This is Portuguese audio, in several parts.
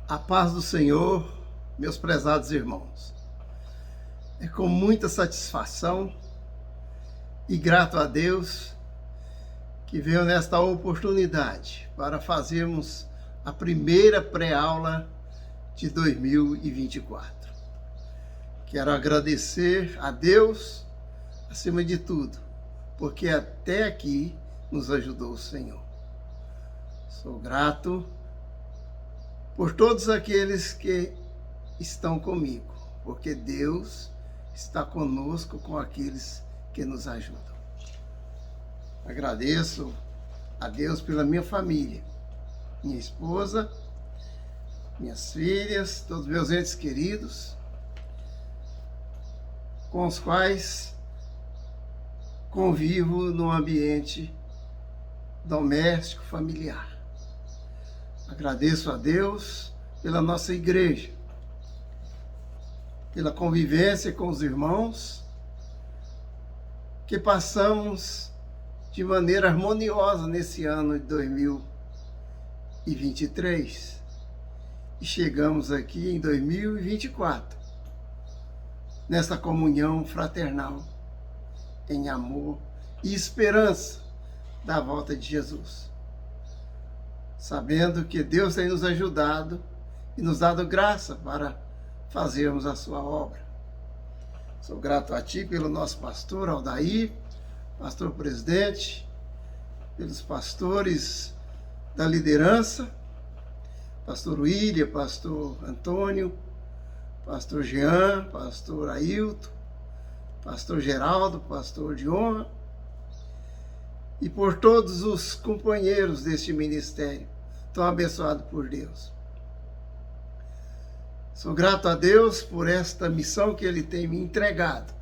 A paz do Senhor, meus prezados irmãos. É com muita satisfação e grato a Deus que veio nesta oportunidade para fazermos a primeira pré-aula de 2024. Quero agradecer a Deus, acima de tudo, porque até aqui nos ajudou o Senhor. Sou grato por todos aqueles que estão comigo, porque Deus está conosco com aqueles que nos ajudam. Agradeço a Deus pela minha família, minha esposa, minhas filhas, todos meus entes queridos, com os quais convivo num ambiente doméstico, familiar. Agradeço a Deus pela nossa igreja, pela convivência com os irmãos, que passamos de maneira harmoniosa nesse ano de 2023 e chegamos aqui em 2024, nessa comunhão fraternal, em amor e esperança da volta de Jesus. Sabendo que Deus tem nos ajudado e nos dado graça para fazermos a sua obra. Sou grato a Ti pelo nosso pastor Aldair, pastor presidente, pelos pastores da liderança, pastor William, pastor Antônio, pastor Jean, pastor Ailton, pastor Geraldo, pastor de honra, e por todos os companheiros deste ministério, tão abençoado por Deus. Sou grato a Deus por esta missão que Ele tem me entregado,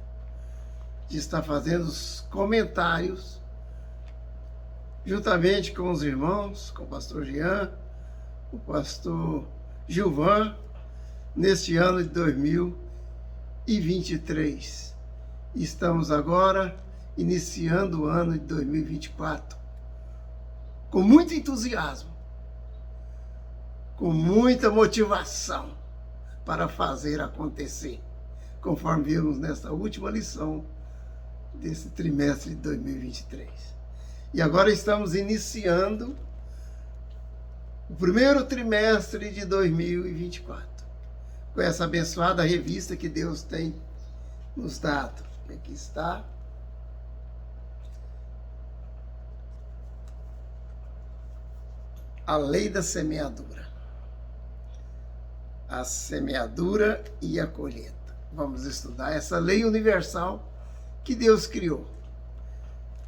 de estar fazendo os comentários, juntamente com os irmãos, com o pastor Jean, o pastor Gilvan, neste ano de 2023. Estamos agora iniciando o ano de 2024, com muito entusiasmo, com muita motivação para fazer acontecer, conforme vimos nesta última lição desse trimestre de 2023. E agora estamos iniciando o primeiro trimestre de 2024, com essa abençoada revista que Deus tem nos dado. Aqui está. A lei da semeadura. A semeadura e a colheita. Vamos estudar essa lei universal que Deus criou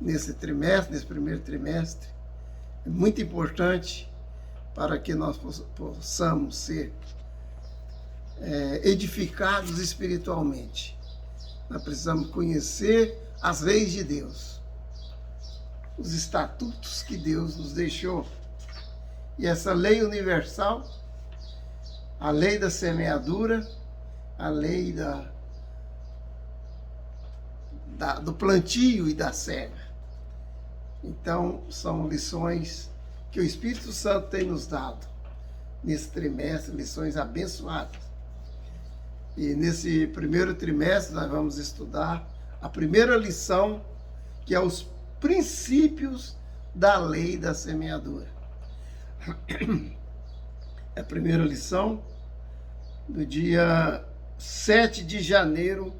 nesse trimestre, nesse primeiro trimestre. É muito importante para que nós possamos ser edificados espiritualmente. Nós precisamos conhecer as leis de Deus, os estatutos que Deus nos deixou. E essa lei universal, a lei da semeadura, a lei do plantio e da cega. Então, são lições que o Espírito Santo tem nos dado nesse trimestre, lições abençoadas. E nesse primeiro trimestre nós vamos estudar a primeira lição, que é os princípios da lei da semeadura. É a primeira lição do dia 7 de janeiro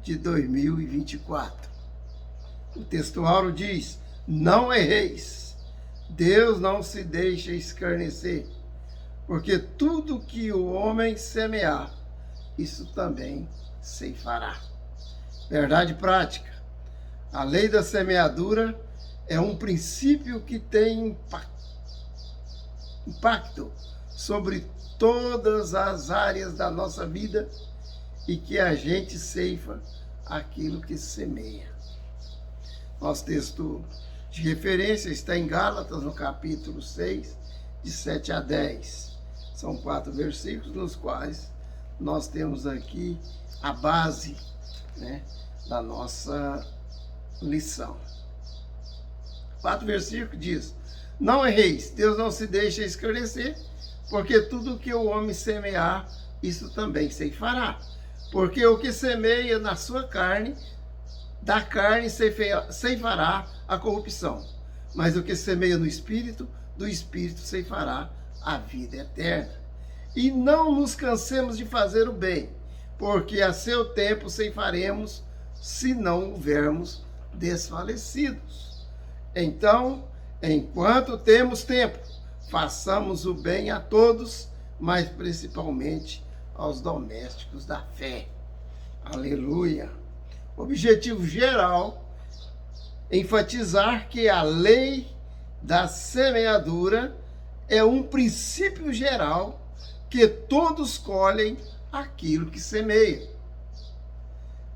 de 2024. O textuário diz: não erreis, Deus não se deixa escarnecer, porque tudo que o homem semear, isso também ceifará. Verdade prática. A lei da semeadura é um princípio que tem impacto sobre todas as áreas da nossa vida e que a gente ceifa aquilo que semeia. Nosso texto de referência está em Gálatas, no capítulo 6, de 7 a 10. São 4 versículos nos quais nós temos aqui a base, da nossa lição. 4 versículos diz: não erreis, Deus não se deixa escarnecer, porque tudo que o homem semear, isso também ceifará. Porque o que semeia na sua carne, da carne ceifará a corrupção. Mas o que semeia no Espírito, do Espírito ceifará a vida eterna. E não nos cansemos de fazer o bem, porque a seu tempo ceifaremos, se não houvermos desfalecidos. Então, enquanto temos tempo, façamos o bem a todos, mas principalmente aos domésticos da fé. Aleluia! Objetivo geral, enfatizar que a lei da semeadura é um princípio geral que todos colhem aquilo que semeia.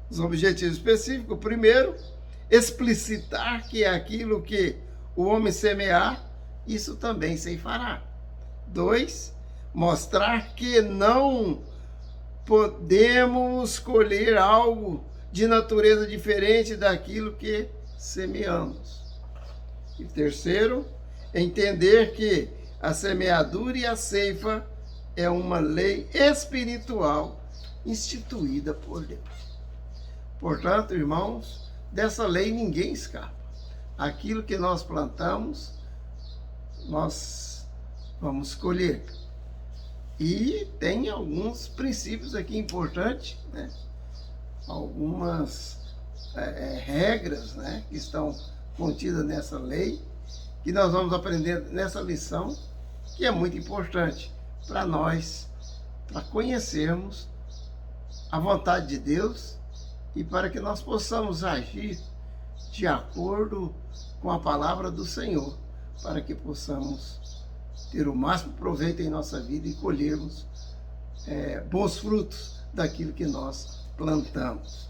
Os objetivos específicos: primeiro, explicitar que aquilo que o homem semear, isso também ceifará. 2, mostrar que não podemos colher algo de natureza diferente daquilo que semeamos. E terceiro, entender que a semeadura e a ceifa é uma lei espiritual instituída por Deus. Portanto, irmãos, dessa lei ninguém escapa. Aquilo que nós plantamos, nós vamos colher. E tem alguns princípios aqui importantes, né? Algumas regras, né, que estão contidas nessa lei, que nós vamos aprender nessa lição, que é muito importante para nós, para conhecermos a vontade de Deus e para que nós possamos agir de acordo com a palavra do Senhor, para que possamos ter o máximo proveito em nossa vida e colhermos bons frutos daquilo que nós plantamos.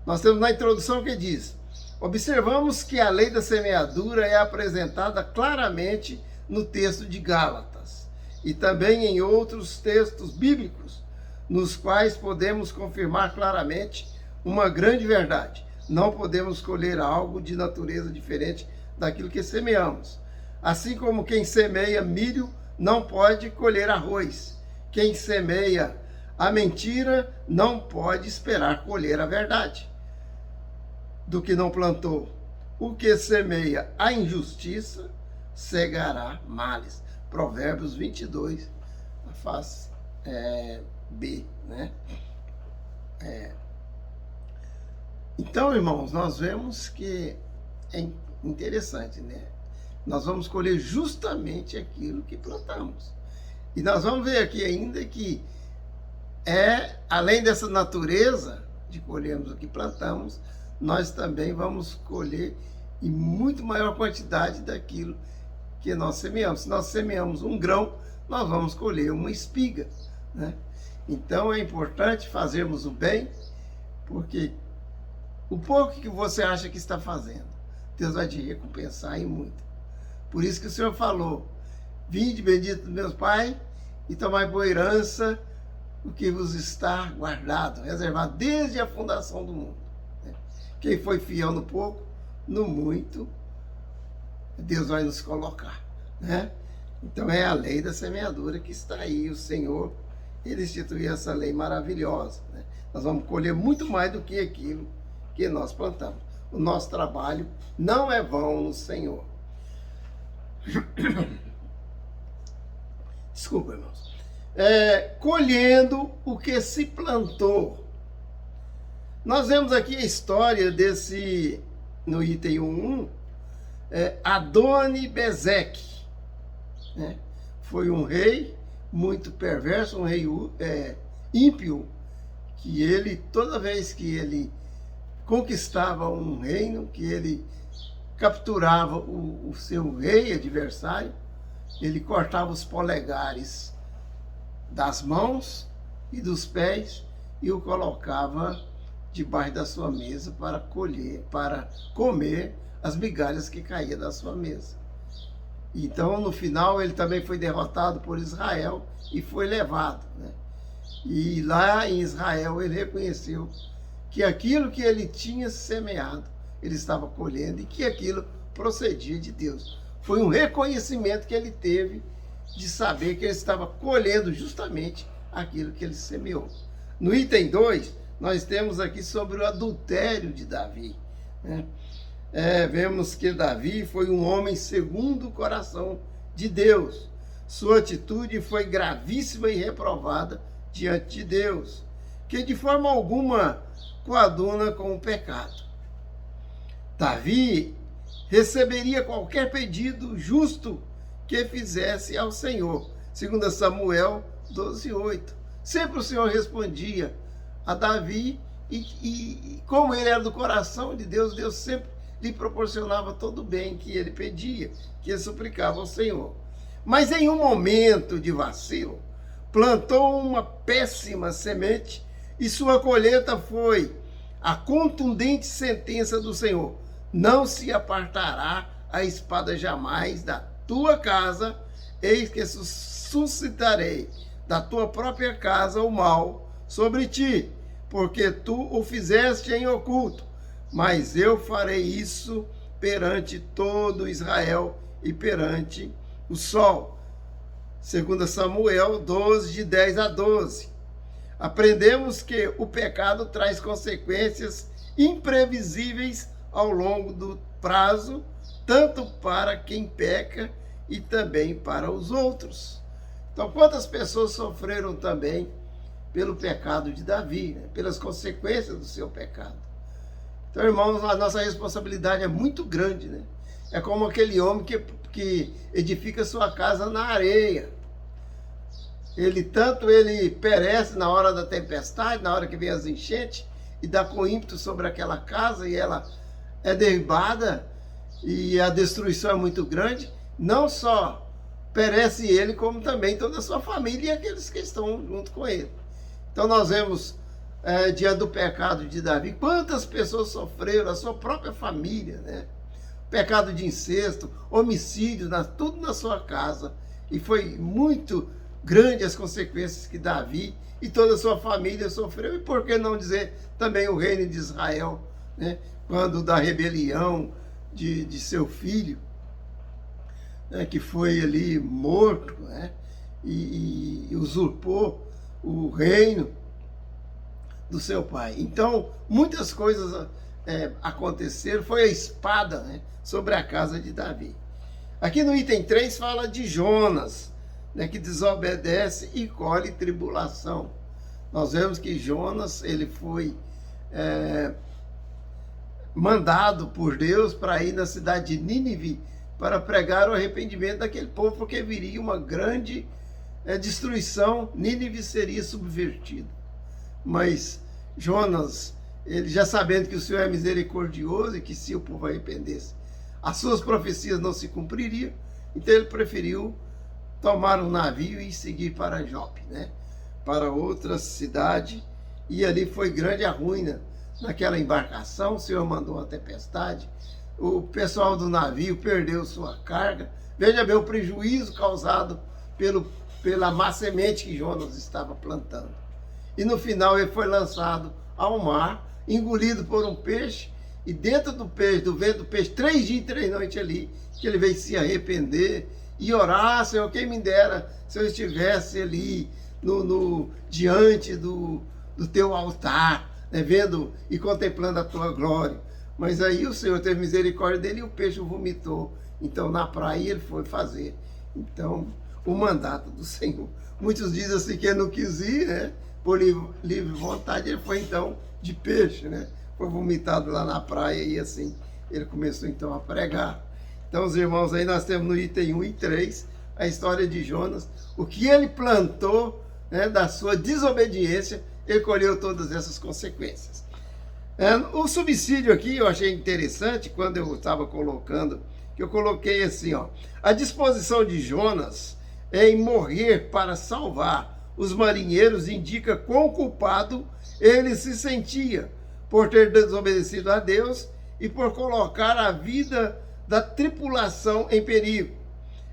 Nós temos na introdução que diz: observamos que a lei da semeadura é apresentada claramente no texto de Gálatas e também em outros textos bíblicos, nos quais podemos confirmar claramente uma grande verdade: não podemos colher algo de natureza diferente daquilo que semeamos. Assim como quem semeia milho não pode colher arroz, quem semeia a mentira não pode esperar colher a verdade. Do que não plantou, o que semeia a injustiça cegará males. Provérbios 22, a face B, né? Então, irmãos, nós vemos que é interessante, né? Nós vamos colher justamente aquilo que plantamos. E nós vamos ver aqui ainda que além dessa natureza de colhermos o que plantamos, nós também vamos colher em muito maior quantidade daquilo que nós semeamos. Se nós semeamos um grão, nós vamos colher uma espiga, né? Então é importante fazermos o bem, porque o pouco que você acha que está fazendo, Deus vai te recompensar em muito. Por isso que o Senhor falou: vinde, bendito meus pais, e tomai boa herança o que vos está guardado, reservado desde a fundação do mundo. Quem foi fiel no pouco, no muito, Deus vai nos colocar, né? Então é a lei da semeadura que está aí. O Senhor, Ele instituiu essa lei maravilhosa, né? Nós vamos colher muito mais do que aquilo que nós plantamos. O nosso trabalho não é vão no Senhor. Desculpa, irmãos. Colhendo o que se plantou. Nós vemos aqui a história no item 1.1, Adoni-Bezeque, né? Foi um rei muito perverso, um rei ímpio, que ele, toda vez que ele conquistava um reino, que ele capturava o seu rei adversário, ele cortava os polegares das mãos e dos pés e o colocava debaixo da sua mesa para comer as migalhas que caíam da sua mesa. Então, no final, ele também foi derrotado por Israel e foi levado, né? E lá em Israel ele reconheceu que aquilo que ele tinha semeado, ele estava colhendo, e que aquilo procedia de Deus. Foi um reconhecimento que ele teve de saber que ele estava colhendo justamente aquilo que ele semeou. No item 2, nós temos aqui sobre o adultério de Davi, né? Vemos que Davi foi um homem segundo o coração de Deus. Sua atitude foi gravíssima e reprovada diante de Deus, que de forma alguma coaduna com o pecado. Davi receberia qualquer pedido justo que fizesse ao Senhor. 2 Samuel 12:8. Sempre o Senhor respondia a Davi e como ele era do coração de Deus, Deus sempre lhe proporcionava todo o bem que ele pedia, que ele suplicava ao Senhor. Mas em um momento de vacilo, plantou uma péssima semente e sua colheita foi a contundente sentença do Senhor: não se apartará a espada jamais da tua casa, eis que suscitarei da tua própria casa o mal sobre ti, porque tu o fizeste em oculto, mas eu farei isso perante todo Israel e perante o sol. 2 Samuel 12, de 10 a 12. Aprendemos que o pecado traz consequências imprevisíveis ao longo do prazo, tanto para quem peca e também para os outros. Então, quantas pessoas sofreram também pelo pecado de Davi, né? Pelas consequências do seu pecado. Então, irmãos, a nossa responsabilidade é muito grande, né? É como aquele homem que edifica sua casa na areia. Ele perece na hora da tempestade, na hora que vem as enchentes, e dá com ímpeto sobre aquela casa, e ela é derribada, e a destruição é muito grande. Não só perece ele, como também toda a sua família e aqueles que estão junto com ele. Então nós vemos, diante do pecado de Davi, quantas pessoas sofreram, a sua própria família, né? Pecado de incesto, homicídio, tudo na sua casa. E foi muito grande as consequências que Davi e toda a sua família sofreu. E por que não dizer também o reino de Israel, né? Quando da rebelião de seu filho, né? Que foi ali morto, né? E usurpou o reino do seu pai. Então, muitas coisas aconteceram. Foi a espada, né, sobre a casa de Davi. Aqui no item 3 fala de Jonas, né, que desobedece e colhe tribulação. Nós vemos que Jonas, ele foi mandado por Deus para ir na cidade de Nínive para pregar o arrependimento daquele povo, porque viria uma grande destruição. Nínive seria subvertida. Mas Jonas, ele já sabendo que o Senhor é misericordioso e que se o povo arrependesse, as suas profecias não se cumpririam, então ele preferiu tomar um navio e seguir para Jope, né? Para outra cidade, e ali foi grande a ruína naquela embarcação. O Senhor mandou uma tempestade, o pessoal do navio perdeu sua carga. Veja bem o prejuízo causado pela má semente que Jonas estava plantando. E no final ele foi lançado ao mar, engolido por um peixe, e dentro do peixe, do ventre do peixe, 3 dias e 3 noites ali, que ele veio se arrepender e orar: Senhor, quem me dera se eu estivesse ali diante do teu altar, né, vendo e contemplando a tua glória. Mas aí o Senhor teve misericórdia dele e o peixe o vomitou. Então na praia ele foi fazer, então, o mandato do Senhor. Muitos dizem assim que ele não quis ir, né? Por livre vontade, ele foi então de peixe, né? Foi vomitado lá na praia, e assim ele começou então a pregar. Então, os irmãos, aí nós temos no item 1 e 3 a história de Jonas. O que ele plantou, né, da sua desobediência, ele colheu todas essas consequências. O subsídio aqui eu achei interessante quando eu estava colocando, que eu coloquei assim, ó: a disposição de Jonas em morrer para salvar os marinheiros indica quão culpado ele se sentia por ter desobedecido a Deus e por colocar a vida da tripulação em perigo.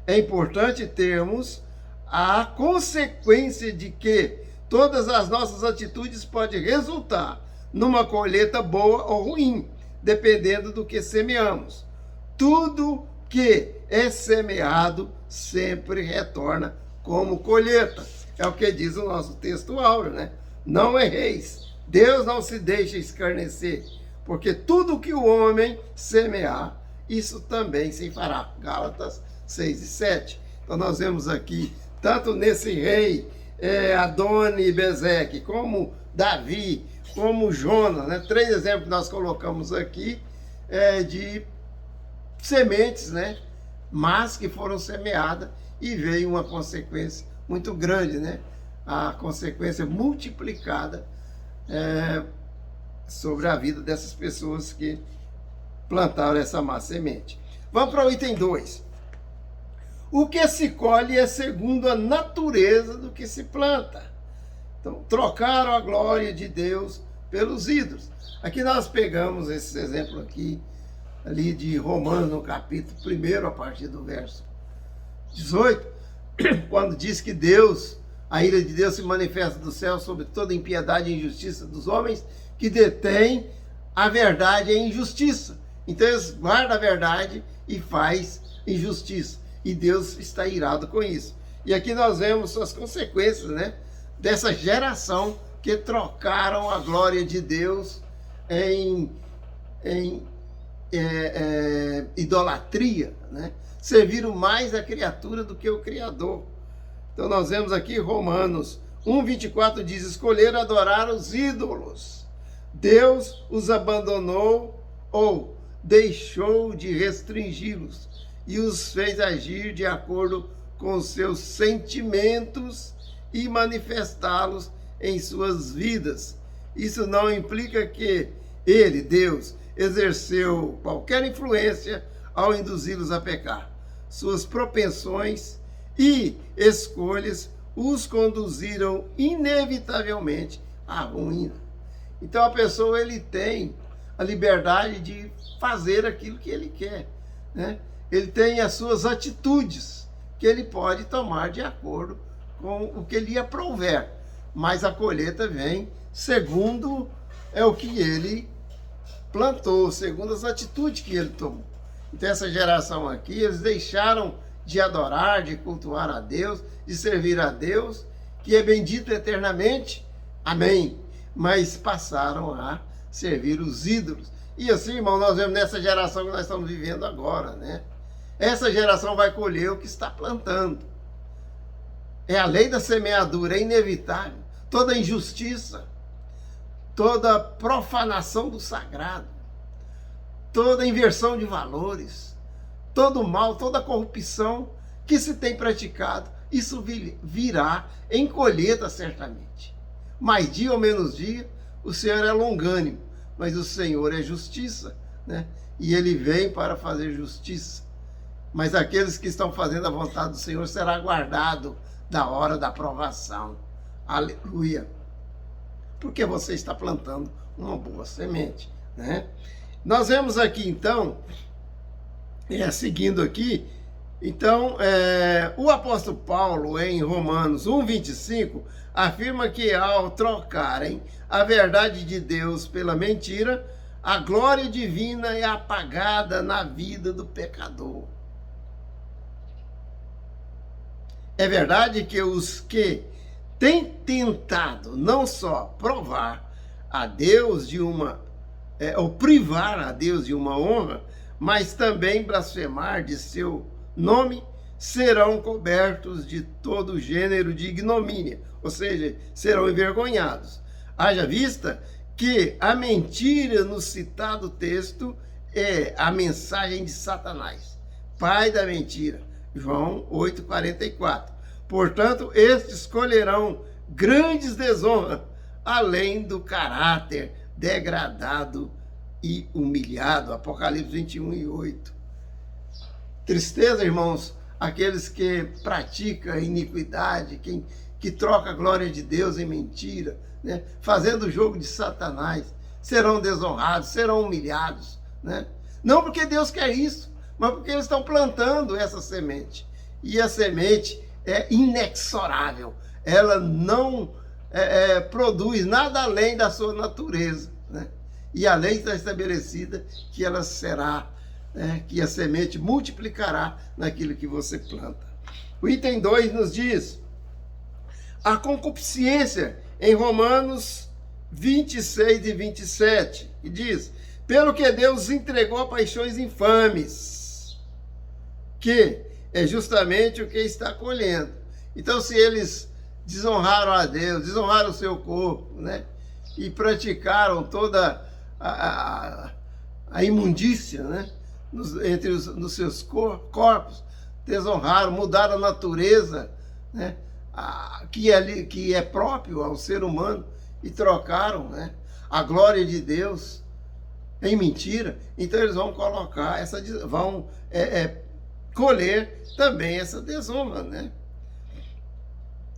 É importante termos a consequência de que todas as nossas atitudes podem resultar numa colheita boa ou ruim, dependendo do que semeamos. Tudo que é semeado sempre retorna como colheita. É o que diz o nosso texto áureo, né? Não erreis, Deus não se deixa escarnecer, porque tudo que o homem semear, isso também se fará. Gálatas 6 e 7. Então nós vemos aqui, tanto nesse rei Adoni-Bezeque, como Davi, como Jonas, né? 3 exemplos que nós colocamos aqui de sementes, né? Mas que foram semeadas e veio uma consequência muito grande, né? A consequência multiplicada sobre a vida dessas pessoas que plantaram essa má semente. Vamos para o item 2. O que se colhe é segundo a natureza do que se planta. Então, trocaram a glória de Deus pelos ídolos. Aqui nós pegamos esse exemplo aqui, ali de Romanos, no capítulo 1, a partir do verso 18, quando diz que Deus, a ira de Deus se manifesta do céu sobre toda impiedade e injustiça dos homens que detêm a verdade e a injustiça. Então eles guardam a verdade e faz injustiça. E Deus está irado com isso. E aqui nós vemos as consequências, né, dessa geração que trocaram a glória de Deus em idolatria, né? Serviram mais a criatura do que o Criador. Então nós vemos aqui Romanos 1:24 diz: escolheram adorar os ídolos. Deus os abandonou ou deixou de restringi-los e os fez agir de acordo com os seus sentimentos e manifestá-los em suas vidas. Isso não implica que ele, Deus, exerceu qualquer influência ao induzi-los a pecar. Suas propensões e escolhas os conduziram inevitavelmente à ruína. Então a pessoa ele tem a liberdade de fazer aquilo que ele quer, né? Ele tem as suas atitudes que ele pode tomar de acordo com o que lhe aprouver, mas a colheita vem segundo o que ele plantou, segundo as atitudes que ele tomou. Então essa geração aqui, eles deixaram de adorar, de cultuar a Deus, de servir a Deus, que é bendito eternamente, amém, mas passaram a servir os ídolos. E assim, irmão, nós vemos nessa geração que nós estamos vivendo agora, né? Essa geração vai colher o que está plantando. É a lei da semeadura, é inevitável. Toda injustiça, toda profanação do sagrado, toda inversão de valores, todo mal, toda corrupção que se tem praticado, isso virá em colheita certamente. Mais dia ou menos dia, o Senhor é longânimo, mas o Senhor é justiça, né? E ele vem para fazer justiça. Mas aqueles que estão fazendo a vontade do Senhor será guardado da hora da provação. Aleluia. Porque você está plantando uma boa semente, né? Nós vemos aqui, então, seguindo aqui, então, o apóstolo Paulo, em Romanos 1:25, afirma que ao trocarem a verdade de Deus pela mentira, a glória divina é apagada na vida do pecador. É verdade que os que têm tentado não só provar a Deus de uma, ou privar a Deus de uma honra, mas também blasfemar de seu nome, serão cobertos de todo gênero de ignomínia, ou seja, serão envergonhados. Haja vista que a mentira no citado texto é a mensagem de Satanás, pai da mentira. João 8:44. Portanto, estes colherão grandes desonras, além do caráter degradado e humilhado. Apocalipse 21:8. Tristeza, irmãos, aqueles que praticam iniquidade, que troca a glória de Deus em mentira, né? Fazendo o jogo de Satanás, serão desonrados, serão humilhados, né? Não porque Deus quer isso, mas porque eles estão plantando essa semente. E a semente é inexorável. Ela não produz nada além da sua natureza, né? E a lei está estabelecida que ela será, que a semente multiplicará naquilo que você planta. O item 2 nos diz a concupiscência em Romanos 26 e 27, e diz: pelo que Deus entregou a paixões infames, que é justamente o que está colhendo. Então, se eles desonraram a Deus, desonraram o seu corpo, né? E praticaram toda a imundícia, né? Nos seus corpos, desonraram, mudaram a natureza, né? Que é próprio ao ser humano, e trocaram, né? A glória de Deus em mentira. Então eles vão colocar vão colher também essa desonra, né?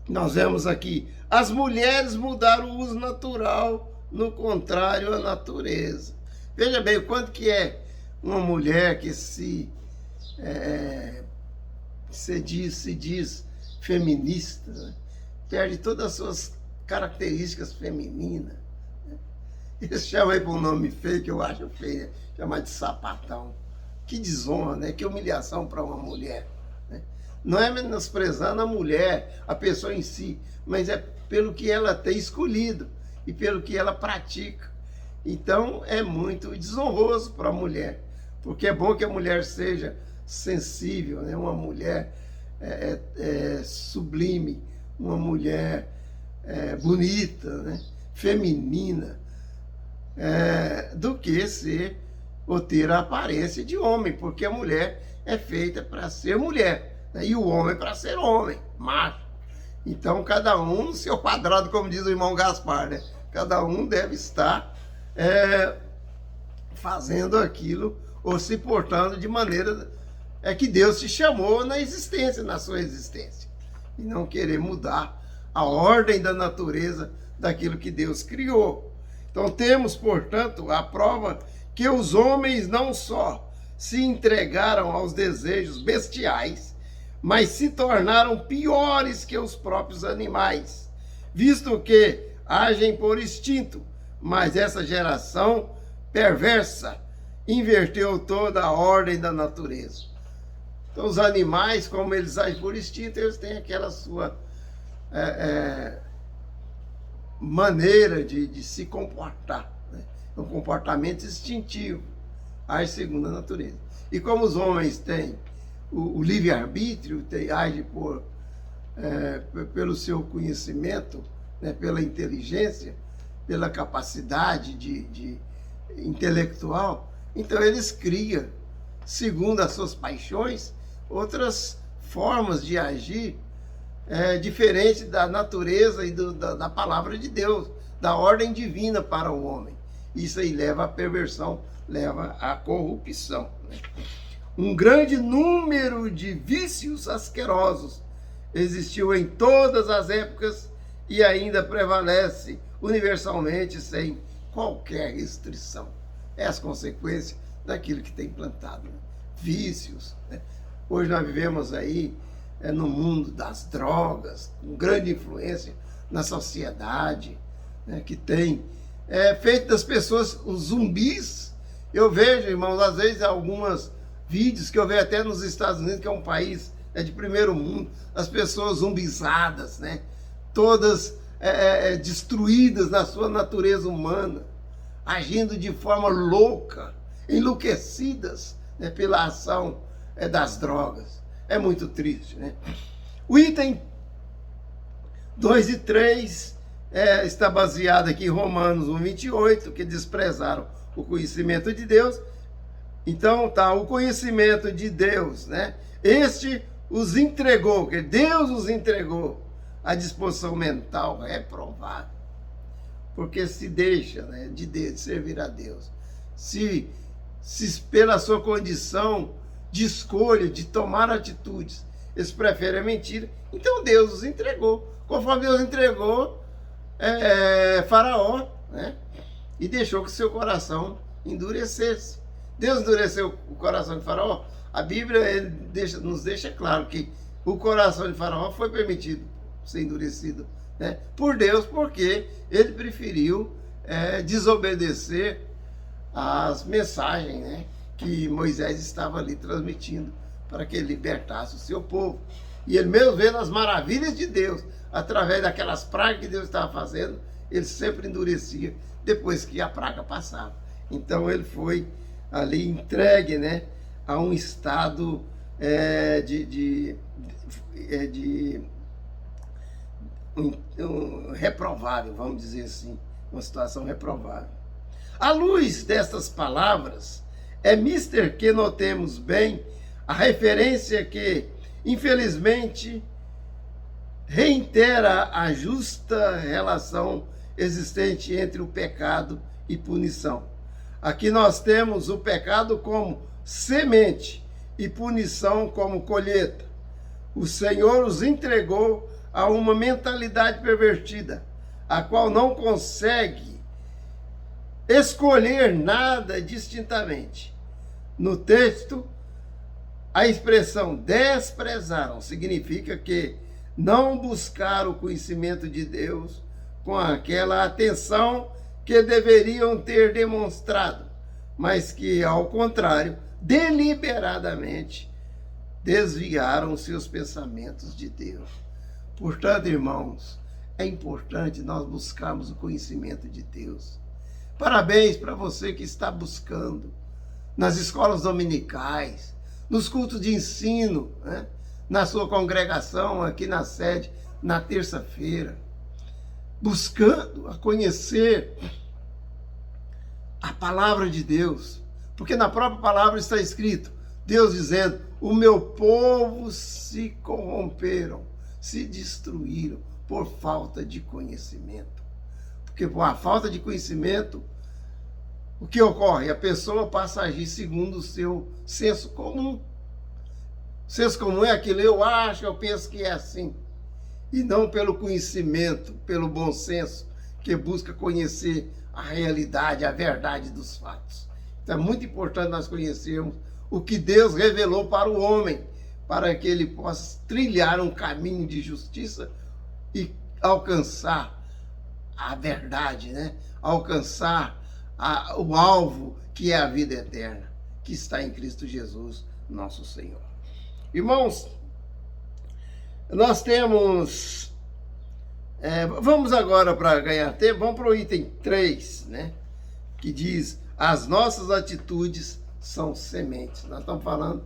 Nós vemos aqui, as mulheres mudaram o uso natural, no contrário à natureza. Veja bem, o quanto que é uma mulher que se diz feminista, né? Perde todas as suas características femininas, né? Eles chamam aí por um nome feio, que eu acho feio, chamar de sapatão. Que desonra, né? Que humilhação para uma mulher, né? Não é menosprezando a mulher, a pessoa em si, mas é pelo que ela tem escolhido e pelo que ela pratica. Então é muito desonroso para a mulher, porque é bom que a mulher seja sensível, né? Uma mulher sublime, uma mulher bonita, né? Feminina, do que ser ou ter a aparência de homem, porque a mulher é feita para ser mulher, né? E o homem para ser homem, macho. Então cada um no seu quadrado, como diz o irmão Gaspar, né? Cada um deve estar fazendo aquilo ou se portando de maneira que Deus te chamou na existência, na sua existência, e não querer mudar a ordem da natureza daquilo que Deus criou. Então temos, portanto, a prova que os homens não só se entregaram aos desejos bestiais, mas se tornaram piores que os próprios animais, visto que agem por instinto, mas essa geração perversa inverteu toda a ordem da natureza. Então os animais, como eles agem por instinto, eles têm aquela sua maneira de se comportar, né? Um comportamento instintivo, age segundo a natureza. E como os homens têm o livre-arbítrio, agem pelo seu conhecimento, né? Pela inteligência, pela capacidade de intelectual, então eles criam, segundo as suas paixões, outras formas de agir diferente da natureza e da palavra de Deus, da ordem divina para o homem. Isso aí leva à perversão, leva à corrupção, né? Um grande número de vícios asquerosos existiu em todas as épocas e ainda prevalece universalmente sem qualquer restrição. É as consequências daquilo que tem plantado, né? Vícios, né? Hoje nós vivemos aí no mundo das drogas, com grande influência na sociedade, né? Que tem feito das pessoas os zumbis. Eu vejo, irmãos, às vezes alguns vídeos que eu vejo até nos Estados Unidos, que é um país de primeiro mundo, as pessoas zumbizadas, né? Todas destruídas na sua natureza humana, agindo de forma louca, enlouquecidas, né? Pela ação das drogas. É muito triste, né? O item 2 e 3 está baseado aqui em Romanos 1:28, que desprezaram o conhecimento de Deus. Então tá, o conhecimento de Deus, né? Este os entregou, que Deus os entregou à disposição mental reprovada, porque se deixa, né, de servir a Deus, se pela sua condição de escolha, de tomar atitudes, eles preferem a mentira, então Deus os entregou, conforme Deus entregou Faraó, né? E deixou que seu coração endurecesse. Deus endureceu o coração de Faraó. A Bíblia nos deixa claro que o coração de Faraó foi permitido ser endurecido, né? Por Deus, porque ele preferiu desobedecer às mensagens, né? Que Moisés estava ali transmitindo para que ele libertasse o seu povo. E ele mesmo vendo as maravilhas de Deus, através daquelas pragas que Deus estava fazendo, ele sempre endurecia depois que a praga passava. Então ele foi ali entregue, né, a um estado reprovável, vamos dizer assim, uma situação reprovável. À luz destas palavras, é mister que notemos bem a referência que, infelizmente, reitera a justa relação existente entre o pecado e punição. Aqui nós temos o pecado como semente e punição como colheita. O Senhor os entregou a uma mentalidade pervertida, a qual não consegue escolher nada distintamente. No texto, a expressão desprezaram significa que não buscaram o conhecimento de Deus com aquela atenção que deveriam ter demonstrado, mas que, ao contrário, deliberadamente desviaram seus pensamentos de Deus. Portanto, irmãos, é importante nós buscarmos o conhecimento de Deus. Parabéns para você que está buscando nas escolas dominicais, nos cultos de ensino, né? Na sua congregação, aqui na sede, na terça-feira, buscando a conhecer a palavra de Deus, porque na própria palavra está escrito, Deus dizendo, o meu povo se corromperam, se destruíram por falta de conhecimento. Porque por a falta de conhecimento, o que ocorre? A pessoa passa a agir segundo o seu senso comum. O senso comum é aquilo, eu acho, eu penso que é assim. E não pelo conhecimento, pelo bom senso, que busca conhecer a realidade, a verdade dos fatos. Então é muito importante nós conhecermos o que Deus revelou para o homem, para que ele possa trilhar um caminho de justiça e alcançar a verdade, né? Alcançar o alvo que é a vida eterna, que está em Cristo Jesus, nosso Senhor. Irmãos, nós temos... vamos agora, para ganhar tempo, vamos para o item 3, né? Que diz, as nossas atitudes são sementes. Nós estamos falando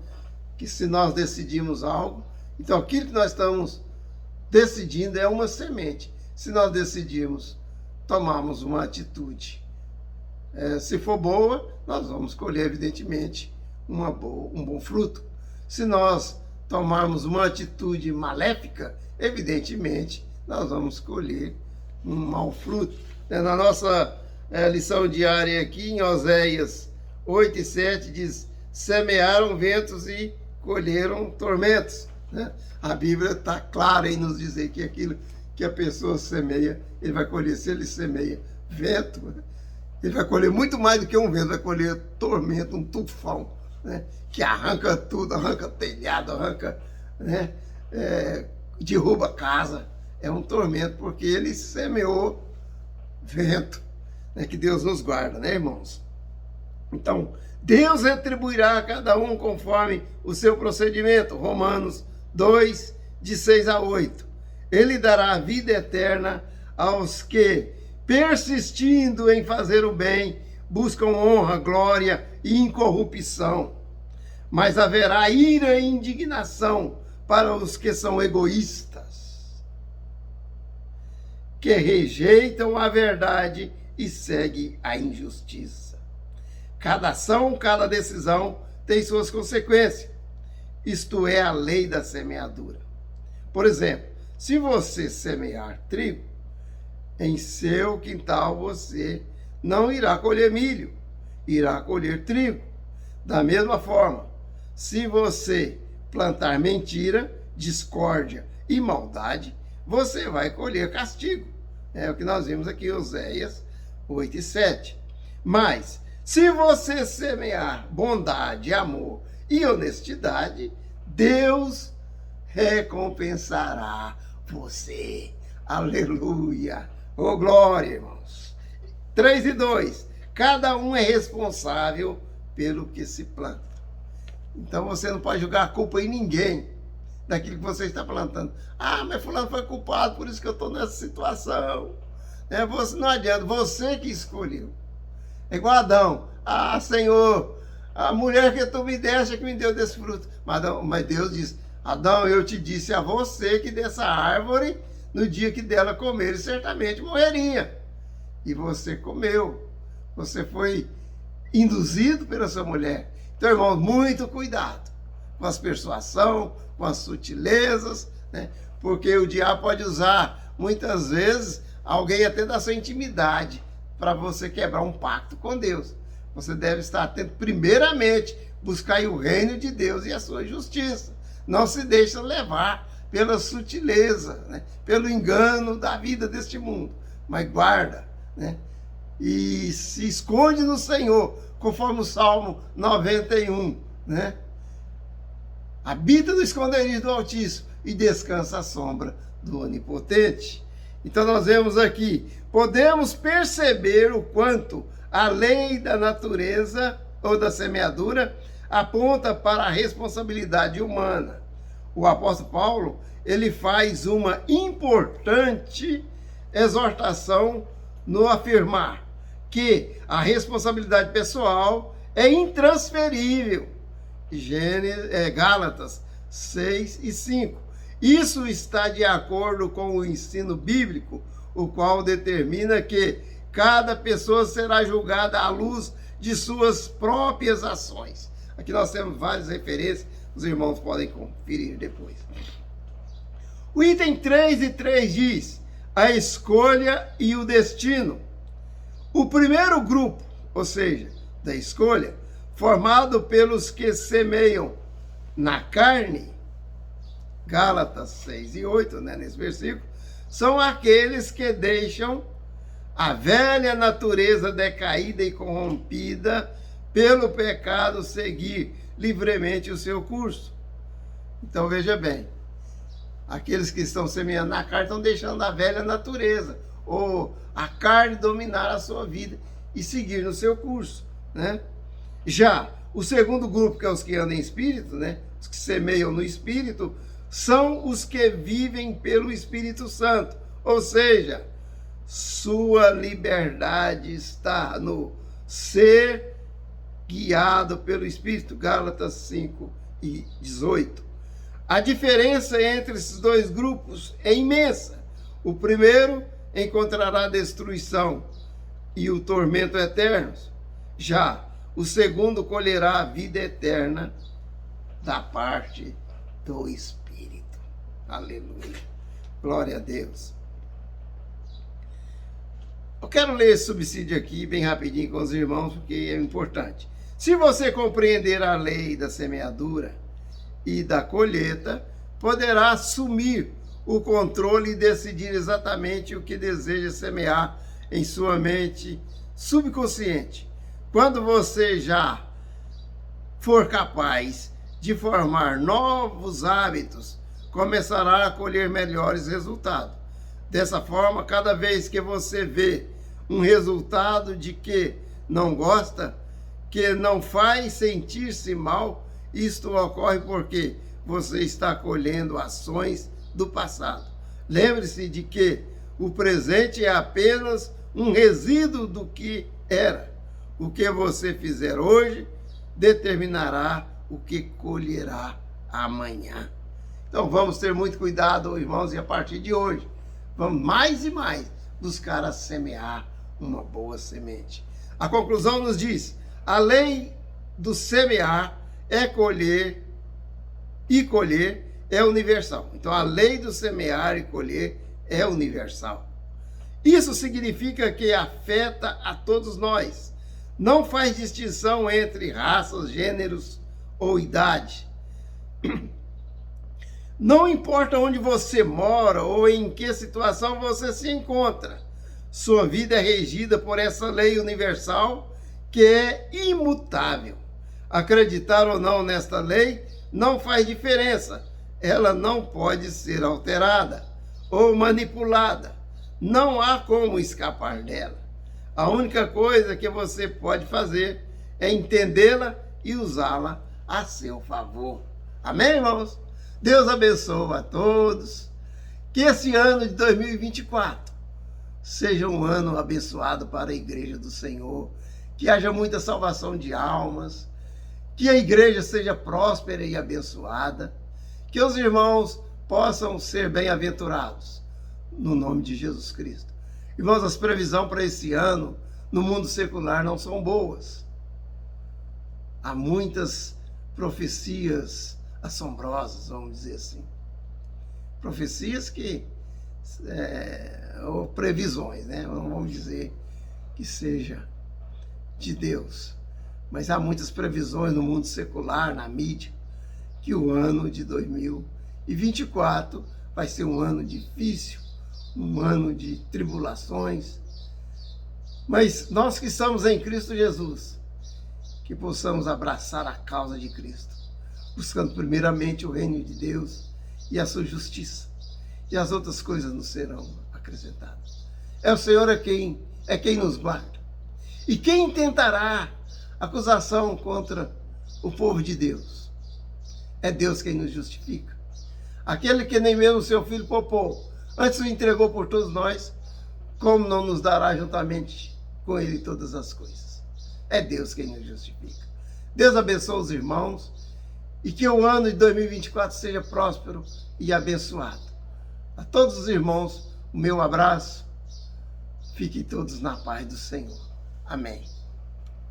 que se nós decidimos algo, então aquilo que nós estamos decidindo é uma semente. Se nós decidimos tomarmos uma atitude, se for boa, nós vamos colher, evidentemente, um bom fruto. Se nós tomarmos uma atitude maléfica, evidentemente, nós vamos colher um mau fruto. Na nossa lição diária aqui, em Oséias 8:7, diz, semearam ventos e colheram tormentos. Né? A Bíblia está clara em nos dizer que aquilo que a pessoa semeia, ele vai colher. Se ele semeia vento, ele vai colher muito mais do que um vento, vai colher tormento, um tufão, né? Que arranca tudo, arranca telhado, arranca, né? Derruba casa. É um tormento, porque ele semeou vento, né? Que Deus nos guarda, né, irmãos? Então, Deus retribuirá a cada um conforme o seu procedimento. Romanos 2, de 6-8. Ele dará a vida eterna aos que, persistindo em fazer o bem, buscam honra, glória e incorrupção. Mas haverá ira e indignação para os que são egoístas, que rejeitam a verdade e seguem a injustiça. Cada ação, cada decisão tem suas consequências. Isto é a lei da semeadura. Por exemplo, se você semear trigo, em seu quintal você não irá colher milho, irá colher trigo. Da mesma forma, se você plantar mentira, discórdia e maldade, você vai colher castigo. É o que nós vimos aqui em Oséias 8:7. Mas, se você semear bondade, amor e honestidade, Deus recompensará você. Aleluia! Oh, glória, irmãos! 3:2. Cada um é responsável pelo que se planta. Então você não pode jogar a culpa em ninguém. daquilo que você está plantando. Ah, mas fulano foi culpado, por isso que eu estou nessa situação. Você, não adianta, você que escolheu. É igual Adão. Ah, Senhor, a mulher que tu me deste é que me deu desse fruto. Mas Deus disse, Adão, eu te disse a você que dessa árvore, no dia que dela comer, ele certamente morreria. E você comeu. Você foi induzido pela sua mulher. Então, irmãos, muito cuidado com as persuasões, com as sutilezas, né? Porque o diabo pode usar, muitas vezes, alguém até da sua intimidade para você quebrar um pacto com Deus. Você deve estar atento, primeiramente, buscar o reino de Deus e a sua justiça. Não se deixe levar pela sutileza, né? Pelo engano da vida deste mundo. Mas guarda, né? E se esconde no Senhor, conforme o Salmo 91, né? Habita no esconderijo do Altíssimo e descansa à sombra do Onipotente. Então nós vemos aqui, podemos perceber o quanto a lei da natureza ou da semeadura aponta para a responsabilidade humana. O apóstolo Paulo, ele faz uma importante exortação no afirmar que a responsabilidade pessoal é intransferível. Gálatas 6 e 5. Isso está de acordo com o ensino bíblico, o qual determina que cada pessoa será julgada à luz de suas próprias ações. Aqui nós temos várias referências, os irmãos podem conferir depois. O item 3 e 3 diz, a escolha e o destino. O primeiro grupo, ou seja, da escolha, formado pelos que semeiam na carne, Gálatas 6 e 8, né, nesse versículo, são aqueles que deixam a velha natureza decaída e corrompida pelo pecado seguir livremente o seu curso. Então veja bem, aqueles que estão semeando na carne estão deixando a velha natureza, ou a carne dominar a sua vida e seguir no seu curso, né? Já o segundo grupo, que é os que andam em espírito, né? Os que semeiam no espírito, são os que vivem pelo Espírito Santo, ou seja, sua liberdade está no ser guiado pelo Espírito, Gálatas 5 e 18. A diferença entre esses dois grupos é imensa. O primeiro encontrará destruição e o tormento eternos. Já o segundo colherá a vida eterna da parte do Espírito. Aleluia. Glória a Deus. Eu quero ler esse subsídio aqui bem rapidinho com os irmãos, porque é importante. Se você compreender a lei da semeadura e da colheita, poderá assumir o controle e decidir exatamente o que deseja semear em sua mente subconsciente. Quando você já for capaz de formar novos hábitos, começará a colher melhores resultados. Dessa forma, cada vez que você vê um resultado de que não gosta, que não faz sentir-se mal, isto ocorre porque você está colhendo ações do passado. Lembre-se de que o presente é apenas um resíduo do que era. O que você fizer hoje determinará o que colherá amanhã. Então vamos ter muito cuidado, irmãos, e a partir de hoje, vamos mais e mais buscar a semear uma boa semente. A conclusão nos diz, a lei do semear é colher, e colher é universal. Então a lei do semear e colher é universal. Isso significa que afeta a todos nós. Não faz distinção entre raças, gêneros ou idade. Não importa onde você mora ou em que situação você se encontra. Sua vida é regida por essa lei universal que é imutável. Acreditar ou não nesta lei não faz diferença. Ela não pode ser alterada ou manipulada. Não há como escapar dela. A única coisa que você pode fazer é entendê-la e usá-la a seu favor. Amém, irmãos? Deus abençoe a todos. Que esse ano de 2024 seja um ano abençoado para a Igreja do Senhor. Que haja muita salvação de almas. Que a igreja seja próspera e abençoada. Que os irmãos possam ser bem-aventurados. No nome de Jesus Cristo. Irmãos, as previsões para esse ano no mundo secular não são boas. Há muitas profecias assombrosas, vamos dizer assim. Profecias ou previsões, né? Não vamos dizer que seja de Deus. Mas há muitas previsões no mundo secular, na mídia, que o ano de 2024 vai ser um ano difícil, um ano de tribulações. Mas nós que estamos em Cristo Jesus, que possamos abraçar a causa de Cristo, buscando primeiramente o reino de Deus e a sua justiça, e as outras coisas nos serão acrescentadas. É o Senhor quem nos guarda. E quem tentará acusação contra o povo de Deus? É Deus quem nos justifica. Aquele que nem mesmo seu filho poupou, antes o entregou por todos nós, como não nos dará juntamente com ele todas as coisas? É Deus quem nos justifica. Deus abençoe os irmãos e que o ano de 2024 seja próspero e abençoado. A todos os irmãos, o meu abraço. Fiquem todos na paz do Senhor. Amém.